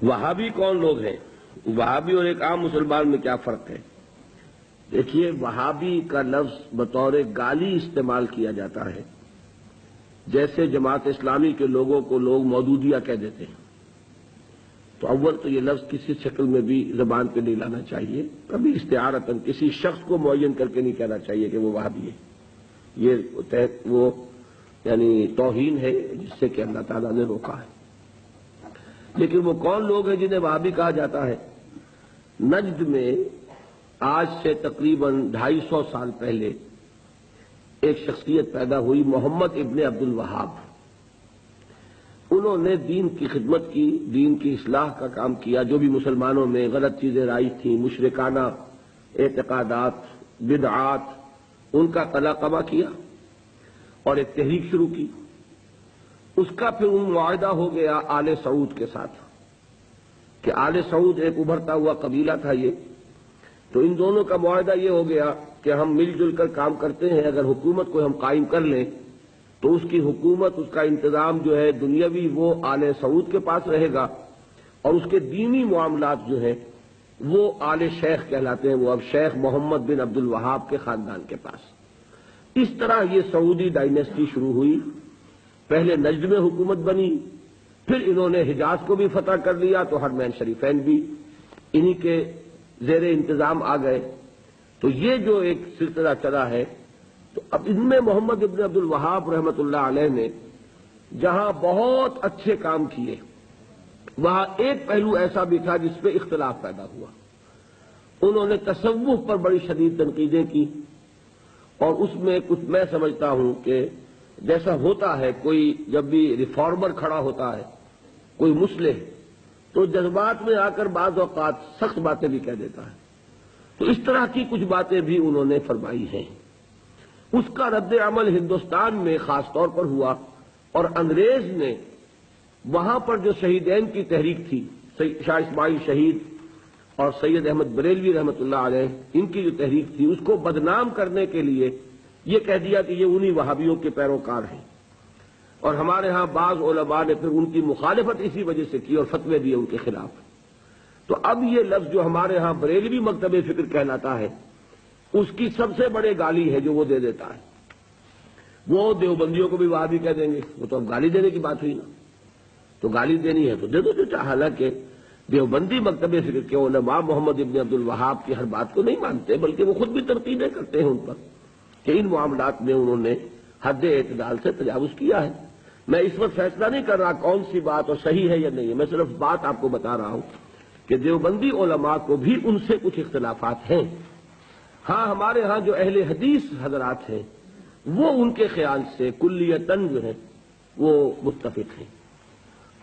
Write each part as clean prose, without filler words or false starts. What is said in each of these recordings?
وہابی کون لوگ ہیں؟ وہابی اور ایک عام مسلمان میں کیا فرق ہے؟ دیکھیے، وہابی کا لفظ بطور گالی استعمال کیا جاتا ہے، جیسے جماعت اسلامی کے لوگوں کو لوگ مودودیہ کہہ دیتے ہیں۔ تو اول تو یہ لفظ کسی شکل میں بھی زبان پہ نہیں لانا چاہیے، کبھی استعارتاً کسی شخص کو معین کر کے نہیں کہنا چاہیے کہ وہ وہابی ہے۔ یہ وہ یعنی توہین ہے جس سے کہ اللہ تعالیٰ نے روکا ہے۔ لیکن وہ کون لوگ ہیں جنہیں وہابی کہا جاتا ہے؟ نجد میں آج سے تقریباً 250 سال پہلے ایک شخصیت پیدا ہوئی، محمد ابن عبد الوہاب۔ انہوں نے دین کی خدمت کی، دین کی اصلاح کا کام کیا، جو بھی مسلمانوں میں غلط چیزیں رائج تھیں، مشرکانہ اعتقادات، بدعات، ان کا قلاقبہ کیا اور ایک تحریک شروع کی۔ اس کا پھر معاہدہ ہو گیا آل سعود کے ساتھ کہ آل سعود ایک ابھرتا ہوا قبیلہ تھا یہ، تو ان دونوں کا معاہدہ یہ ہو گیا کہ ہم مل جل کر کام کرتے ہیں، اگر حکومت کو ہم قائم کر لیں تو اس کی حکومت، اس کا انتظام جو ہے دنیاوی وہ آل سعود کے پاس رہے گا، اور اس کے دینی معاملات جو ہیں وہ آل شیخ کہلاتے ہیں، وہ اب شیخ محمد بن عبد الوہاب کے خاندان کے پاس۔ اس طرح یہ سعودی ڈائنیسٹی شروع ہوئی۔ پہلے نجد میں حکومت بنی، پھر انہوں نے حجاز کو بھی فتح کر لیا تو حرمین شریفین بھی انہی کے زیر انتظام آ گئے۔ تو یہ جو ایک سلسلہ چلا ہے، تو اب ان میں محمد ابن عبد الوہاب رحمۃ اللہ علیہ نے جہاں بہت اچھے کام کیے، وہاں ایک پہلو ایسا بھی تھا جس پہ اختلاف پیدا ہوا۔ انہوں نے تصوف پر بڑی شدید تنقیدیں کی، اور اس میں کچھ میں سمجھتا ہوں کہ جیسا ہوتا ہے کوئی جب بھی ریفارمر کھڑا ہوتا ہے، کوئی مصلح، تو جذبات میں آ کر بعض اوقات سخت باتیں بھی کہہ دیتا ہے، تو اس طرح کی کچھ باتیں بھی انہوں نے فرمائی ہیں۔ اس کا رد عمل ہندوستان میں خاص طور پر ہوا، اور انگریز نے وہاں پر جو شہیدین کی تحریک تھی، شاہ اسماعیل شہید اور سید احمد بریلوی رحمۃ اللہ علیہ، ان کی جو تحریک تھی، اس کو بدنام کرنے کے لیے یہ کہہ دیا کہ یہ انہی وہابیوں کے پیروکار ہیں، اور ہمارے ہاں بعض علماء نے پھر ان کی مخالفت اسی وجہ سے کی اور فتوے دیے ان کے خلاف۔ تو اب یہ لفظ جو ہمارے ہاں بریلوی مکتب فکر کہلاتا ہے، اس کی سب سے بڑے گالی ہے جو وہ دے دیتا ہے۔ وہ دیوبندیوں کو بھی وہابی کہہ دیں گے، وہ تو اب گالی دینے کی بات ہوئی نا، تو گالی دینی ہے تو دے دو چاہے۔ حالانکہ دیوبندی مکتب فکر کے علماء محمد ابن عبد الوہاب کی ہر بات کو نہیں مانتے، بلکہ وہ خود بھی تنقیدیں کرتے ہیں ان پر کہ ان معاملات میں انہوں نے حد اعتدال سے تجاوز کیا ہے۔ میں اس وقت فیصلہ نہیں کر رہا کون سی بات اور صحیح ہے یا نہیں ہے، میں صرف بات آپ کو بتا رہا ہوں کہ دیوبندی علماء کو بھی ان سے کچھ اختلافات ہیں۔ ہاں، ہمارے ہاں جو اہل حدیث حضرات ہیں وہ ان کے خیال سے کلیتاً جو ہے وہ متفق ہیں۔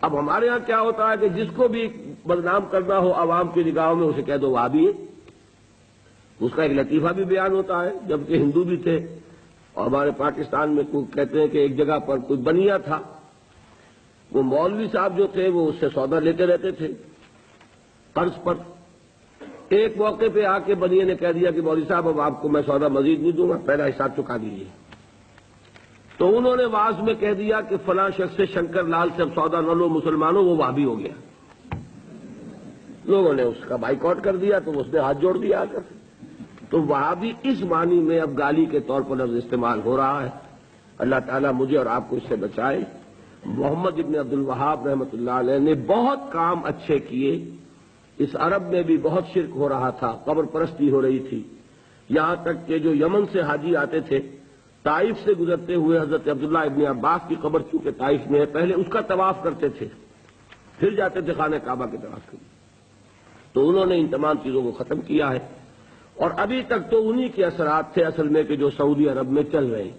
اب ہمارے ہاں کیا ہوتا ہے کہ جس کو بھی بدنام کرنا ہو عوام کی نگاہوں میں، اسے کہہ دو وہابی ہے۔ اس کا ایک لطیفہ بھی بیان ہوتا ہے، جبکہ ہندو بھی تھے، اور ہمارے پاکستان میں کہتے ہیں کہ ایک جگہ پر کوئی بنیا تھا، وہ مولوی صاحب جو تھے وہ اس سے سودا لیتے رہتے تھے قرض پر۔ ایک موقع پہ آ کے بنیے نے کہہ دیا کہ مولوی صاحب اب آپ کو میں سودا مزید نہیں دوں گا، پہلا حساب چکا دیجیے۔ تو انہوں نے واعظ میں کہہ دیا کہ فلاں شخص سے شنکر لال سے اب سودا نہ لو مسلمانوں، وہ وہابی ہو گیا۔ لوگوں نے اس کا بائیکاٹ کر دیا، تو اس نے ہاتھ جوڑ دیا آ کر۔ تو وہابی اس معنی میں اب گالی کے طور پر لفظ استعمال ہو رہا ہے۔ اللہ تعالیٰ مجھے اور آپ کو اس سے بچائے۔ محمد ابن عبد الوہاب رحمۃ اللہ علیہ نے بہت کام اچھے کیے۔ اس عرب میں بھی بہت شرک ہو رہا تھا، قبر پرستی ہو رہی تھی، یہاں تک کہ جو یمن سے حاجی آتے تھے، طائف سے گزرتے ہوئے حضرت عبداللہ ابن عباس کی قبر چونکہ طائف میں ہے، پہلے اس کا طواف کرتے تھے، پھر جاتے تھے خانہ کعبہ کے طواف کے لیے۔ تو انہوں نے ان تمام چیزوں کو ختم کیا ہے، اور ابھی تک تو انہی کے اثرات تھے اصل میں کہ جو سعودی عرب میں چل رہے ہیں۔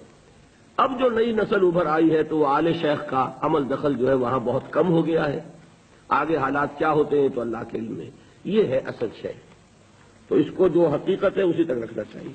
اب جو نئی نسل ابھر آئی ہے تو وہ آل شیخ کا عمل دخل جو ہے وہاں بہت کم ہو گیا ہے۔ آگے حالات کیا ہوتے ہیں تو اللہ کے علم ہے۔ یہ ہے اصل شے، تو اس کو جو حقیقت ہے اسی تک رکھنا چاہیے۔